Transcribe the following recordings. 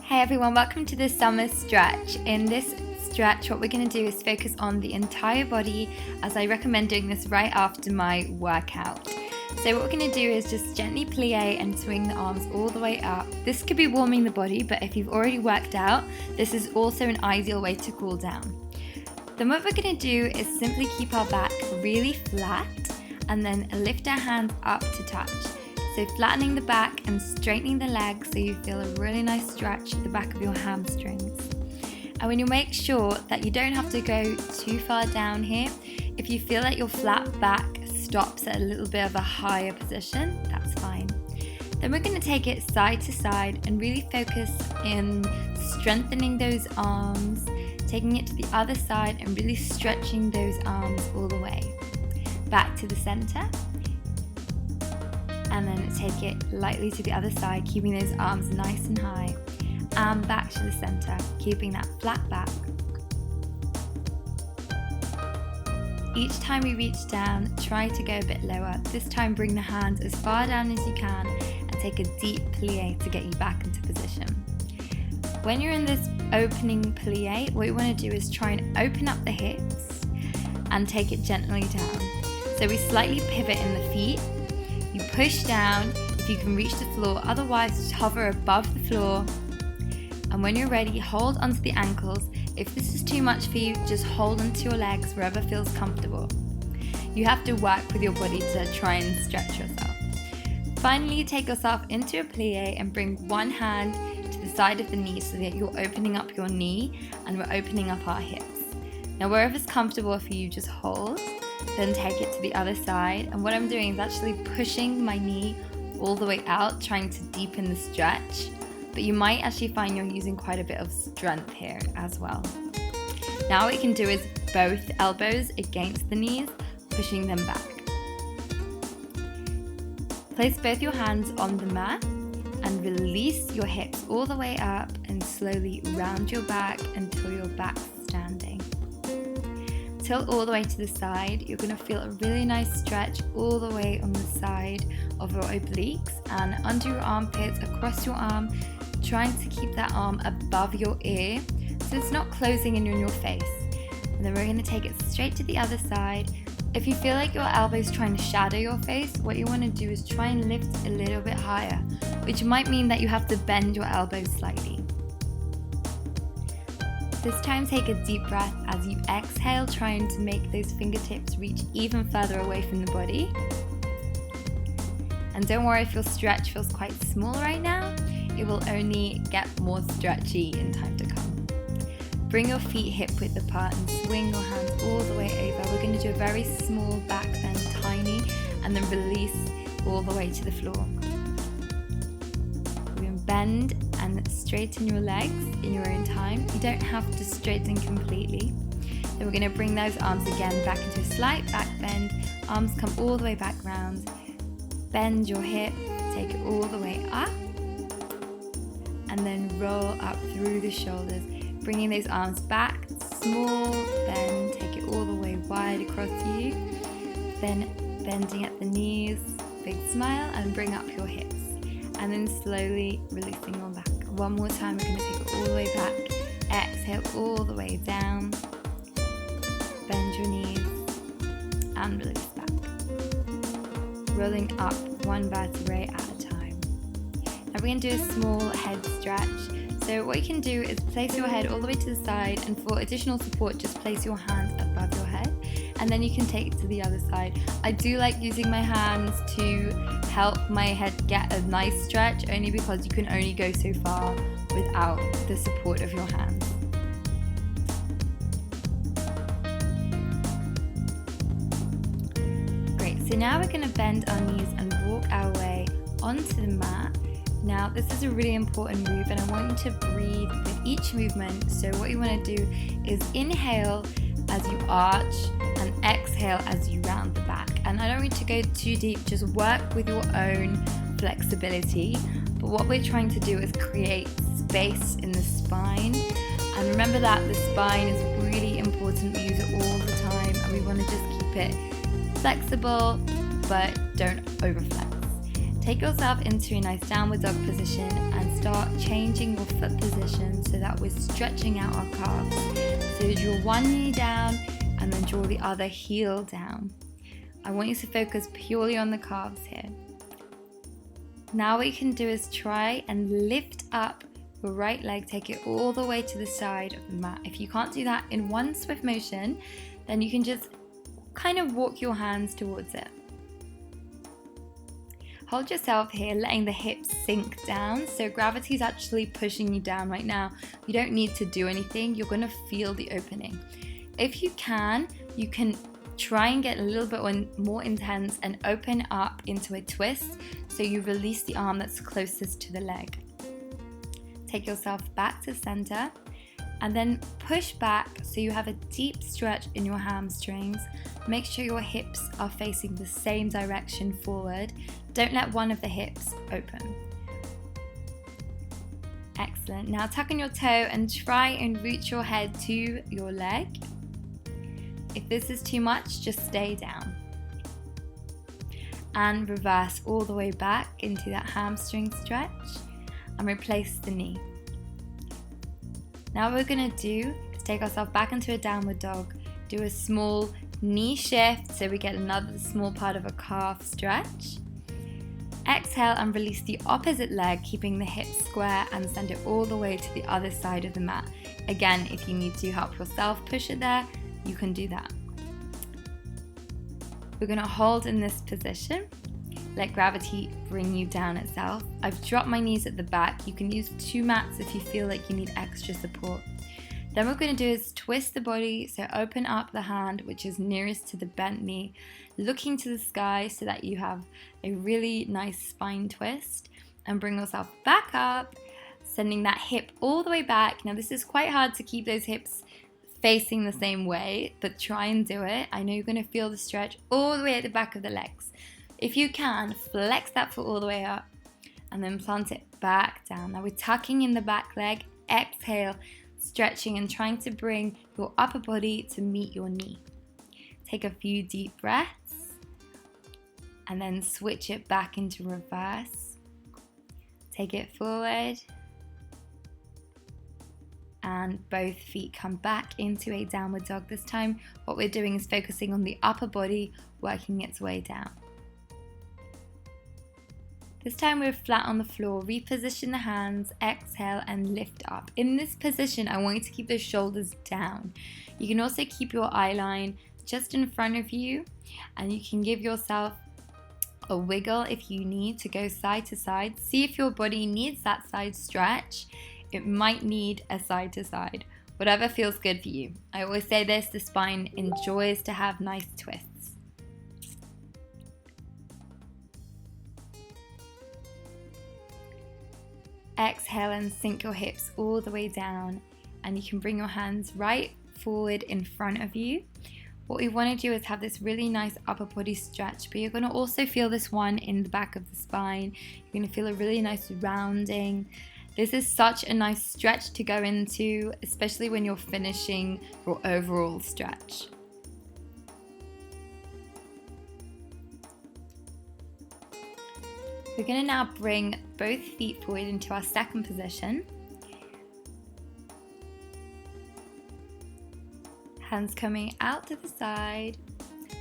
Hey everyone, welcome to the summer stretch. In this stretch, what we're going to do is focus on the entire body, as I recommend doing this right after my workout. So what we're going to do is just gently plie and swing the arms all the way up. This could be warming the body, but if you've already worked out, this is also an ideal way to cool down. Then what we're going to do is simply keep our back really flat and then lift our hands up to touch. So flattening the back and straightening the legs so you feel a really nice stretch at the back of your hamstrings. And when you make sure that you don't have to go too far down here, if you feel like your flat back stops at a little bit of a higher position, that's fine. Then we're going to take it side to side and really focus in strengthening those arms, taking it to the other side and really stretching those arms all the way. Back to the center. And then take it lightly to the other side, keeping those arms nice and high. And back to the center, keeping that flat back. Each time we reach down, try to go a bit lower. This time bring the hands as far down as you can and take a deep plie to get you back into position. When you're in this opening plie, what you want to do is try and open up the hips and take it gently down. So we slightly pivot in the feet. You push down if you can reach the floor, otherwise just hover above the floor. And when you're ready, hold onto the ankles. If this is too much for you, just hold onto your legs wherever feels comfortable. You have to work with your body to try and stretch yourself. Finally, take yourself into a plie and bring one hand to the side of the knee so that you're opening up your knee and we're opening up our hips. Now wherever's comfortable for you, just hold. Then take it to the other side, and what I'm doing is actually pushing my knee all the way out, trying to deepen the stretch, but you might actually find you're using quite a bit of strength here as well. Now what you can do is both elbows against the knees, pushing them back. Place both your hands on the mat and release your hips all the way up and slowly round your back until your back's standing. Tilt all the way to the side. You're going to feel a really nice stretch all the way on the side of your obliques and under your armpits, across your arm, trying to keep that arm above your ear so it's not closing in on your face. And then we're going to take it straight to the other side. If you feel like your elbow's trying to shadow your face, what you want to do is try and lift a little bit higher, which might mean that you have to bend your elbows slightly. This time take a deep breath as you exhale, trying to make those fingertips reach even further away from the body. And don't worry if your stretch feels quite small right now, it will only get more stretchy in time to come. Bring your feet hip width apart and swing your hands all the way over. We're going to do a very small back bend, tiny, and then release all the way to the floor. We're going to bend and straighten your legs in your own time. You don't have to straighten completely. Then we're going to bring those arms again back into a slight back bend. Arms come all the way back round. Bend your hip, take it all the way up, and then roll up through the shoulders, bringing those arms back, small bend, take it all the way wide across you, then bending at the knees, big smile, and bring up your hips, and then slowly releasing your back. One more time, we're going to take it all the way back, exhale all the way down, bend your knees, and release back. Rolling up one vertebrae at a time. Now we're going to do a small head stretch. So what you can do is place your head all the way to the side, and for additional support, just place your hands above your head, and then you can take it to the other side. I do like using my hands to help my head get a nice stretch, only because you can only go so far without the support of your hands. Great, so now we're going to bend our knees and walk our way onto the mat. Now this is a really important move, and I want you to breathe with each movement. So what you want to do is inhale as you arch and exhale as you round the back. And I don't want you to go too deep, just work with your own flexibility. But what we're trying to do is create space in the spine. And remember that the spine is really important. We use it all the time, and we want to just keep it flexible, but don't overflex. Take yourself into a nice downward dog position and start changing your foot position so that we're stretching out our calves. So draw one knee down and then draw the other heel down. I want you to focus purely on the calves here. Now what you can do is try and lift up your right leg, take it all the way to the side of the mat. If you can't do that in one swift motion, then you can just kind of walk your hands towards it. Hold yourself here, letting the hips sink down. So gravity is actually pushing you down right now. You don't need to do anything. You're going to feel the opening. If you can try and get a little bit more intense and open up into a twist so you release the arm that's closest to the leg. Take yourself back to center and then push back so you have a deep stretch in your hamstrings. Make sure your hips are facing the same direction forward. Don't let one of the hips open. Excellent. Now tuck in your toe and try and reach your head to your leg. If this is too much, just stay down. And reverse all the way back into that hamstring stretch and replace the knee. Now what we're going to do is take ourselves back into a downward dog, do a small knee shift so we get another small part of a calf stretch. Exhale and release the opposite leg, keeping the hips square, and send it all the way to the other side of the mat. Again, if you need to help yourself push it there, you can do that. We're going to hold in this position. Let gravity bring you down itself. I've dropped my knees at the back. You can use 2 mats if you feel like you need extra support. Then what we're going to do is twist the body, so open up the hand which is nearest to the bent knee, looking to the sky so that you have a really nice spine twist, and bring yourself back up, sending that hip all the way back. Now this is quite hard to keep those hips facing the same way, but try and do it. I know you're going to feel the stretch all the way at the back of the legs. If you can, flex that foot all the way up and then plant it back down. Now we're tucking in the back leg, exhale, stretching and trying to bring your upper body to meet your knee. Take a few deep breaths and then switch it back into reverse. Take it forward and both feet come back into a downward dog. This time what we're doing is focusing on the upper body working its way down. This time we're flat on the floor. Reposition the hands, exhale and lift up. In this position, I want you to keep the shoulders down. You can also keep your eye line just in front of you, and you can give yourself a wiggle if you need to go side to side. See if your body needs that side stretch. It might need a side to side, whatever feels good for you. I always say this, the spine enjoys to have nice twists. Exhale and sink your hips all the way down, and you can bring your hands right forward in front of you. What we want to do is have this really nice upper body stretch, but you're going to also feel this one in the back of the spine. You're going to feel a really nice rounding. This is such a nice stretch to go into, especially when you're finishing your overall stretch. We're going to now bring both feet forward into our second position. Hands coming out to the side.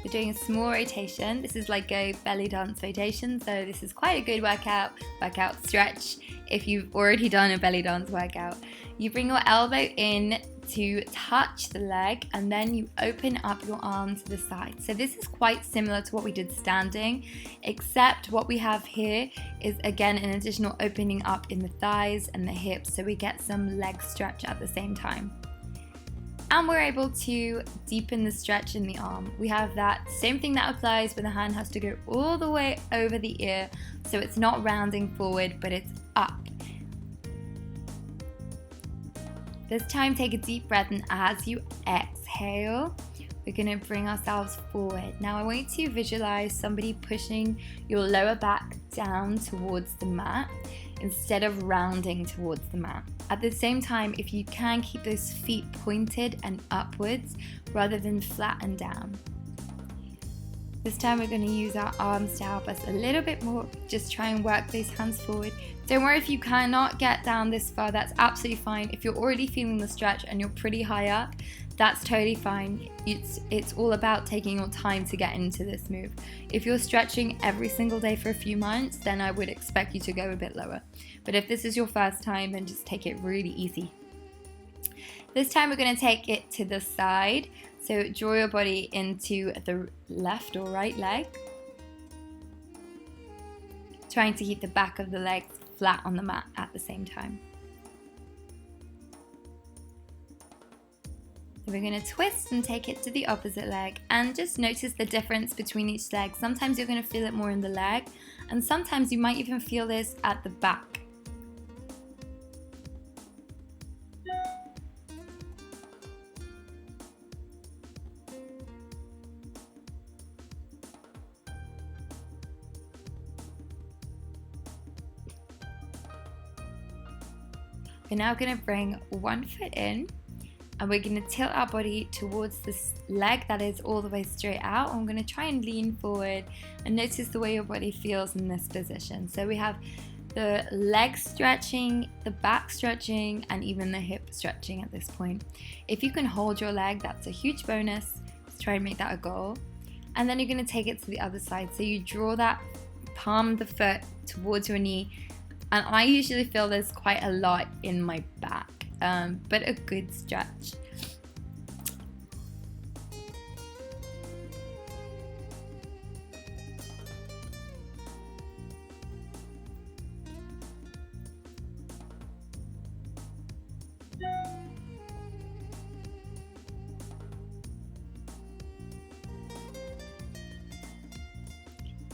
We're doing a small rotation. This is like a belly dance rotation, so this is quite a good workout stretch if you've already done a belly dance workout. You bring your elbow in to touch the leg, and then you open up your arm to the side. So this is quite similar to what we did standing, except what we have here is again an additional opening up in the thighs and the hips, so we get some leg stretch at the same time. And we're able to deepen the stretch in the arm. We have that same thing that applies when the hand has to go all the way over the ear, so it's not rounding forward, but it's up. This time, take a deep breath, and as you exhale, we're going to bring ourselves forward. Now, I want you to visualize somebody pushing your lower back down towards the mat instead of rounding towards the mat. At the same time, if you can, keep those feet pointed and upwards rather than flat and down. This time we're going to use our arms to help us a little bit more. Just try and work those hands forward. Don't worry if you cannot get down this far, that's absolutely fine. If you're already feeling the stretch and you're pretty high up, that's totally fine. It's all about taking your time to get into this move. If you're stretching every single day for a few months, then I would expect you to go a bit lower. But if this is your first time, then just take it really easy. This time we're going to take it to the side. So draw your body into the left or right leg. Trying to keep the back of the legs flat on the mat at the same time. Then we're going to twist and take it to the opposite leg, and just notice the difference between each leg. Sometimes you're going to feel it more in the leg, and sometimes you might even feel this at the back. We're now going to bring one foot in, and we're going to tilt our body towards this leg that is all the way straight out. And we're going to try and lean forward and notice the way your body feels in this position. So we have the leg stretching, the back stretching, and even the hip stretching at this point. If you can hold your leg, that's a huge bonus. Let's try and make that a goal. And then you're going to take it to the other side. So you draw that palm of the foot towards your knee. And I usually feel this quite a lot in my back, but a good stretch.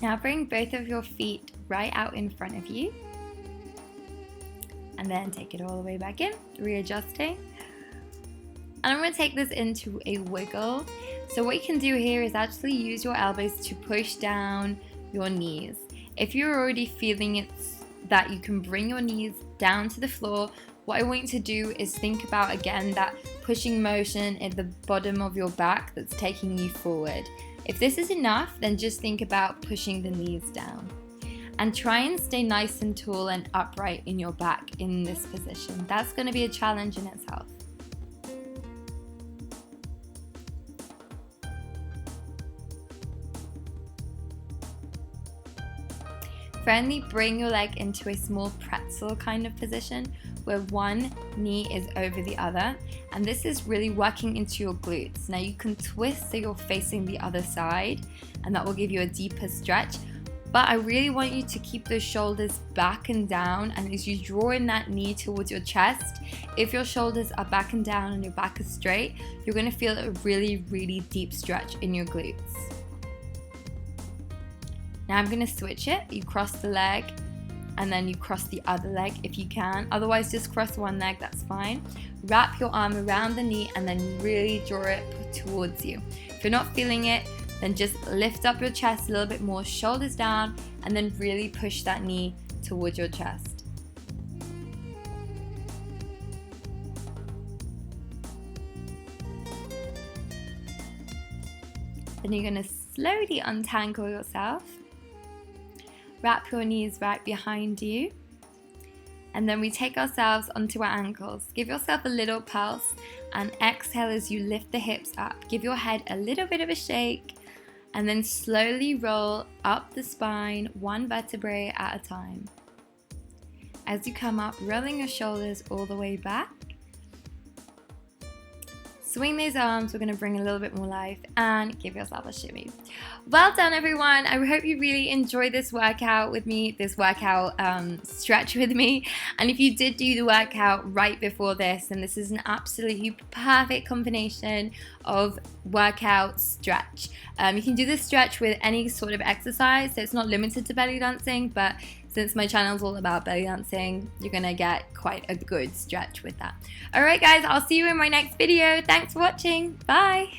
Now bring both of your feet right out in front of you. And then take it all the way back in, readjusting. And I'm going to take this into a wiggle. So what you can do here is actually use your elbows to push down your knees. If you're already feeling it, that you can bring your knees down to the floor, what I want you to do is think about, again, that pushing motion at the bottom of your back that's taking you forward. If this is enough, then just think about pushing the knees down. And try and stay nice and tall and upright in your back in this position. That's going to be a challenge in itself. Finally, bring your leg into a small pretzel kind of position where one knee is over the other. And this is really working into your glutes. Now you can twist so you're facing the other side, and that will give you a deeper stretch. But I really want you to keep those shoulders back and down, and as you draw in that knee towards your chest, if your shoulders are back and down and your back is straight, you're going to feel a really, really deep stretch in your glutes. Now I'm going to switch it. You cross the leg and then you cross the other leg if you can. Otherwise, just cross one leg, that's fine. Wrap your arm around the knee and then really draw it towards you. If you're not feeling it, then just lift up your chest a little bit more, shoulders down, and then really push that knee towards your chest. Then you're going to slowly untangle yourself. Wrap your knees right behind you. And then we take ourselves onto our ankles. Give yourself a little pulse and exhale as you lift the hips up. Give your head a little bit of a shake and then slowly roll up the spine, one vertebrae at a time. As you come up, rolling your shoulders all the way back. Swing those arms, we're going to bring a little bit more life and give yourself a shimmy. Well done, everyone. I hope you really enjoyed this workout with me, stretch with me. And if you did do the workout right before this, then this is an absolutely perfect combination of workout stretch. You can do this stretch with any sort of exercise, so it's not limited to belly dancing, but since my channel is all about belly dancing, you're gonna get quite a good stretch with that. All right, guys, I'll see you in my next video. Thanks for watching. Bye.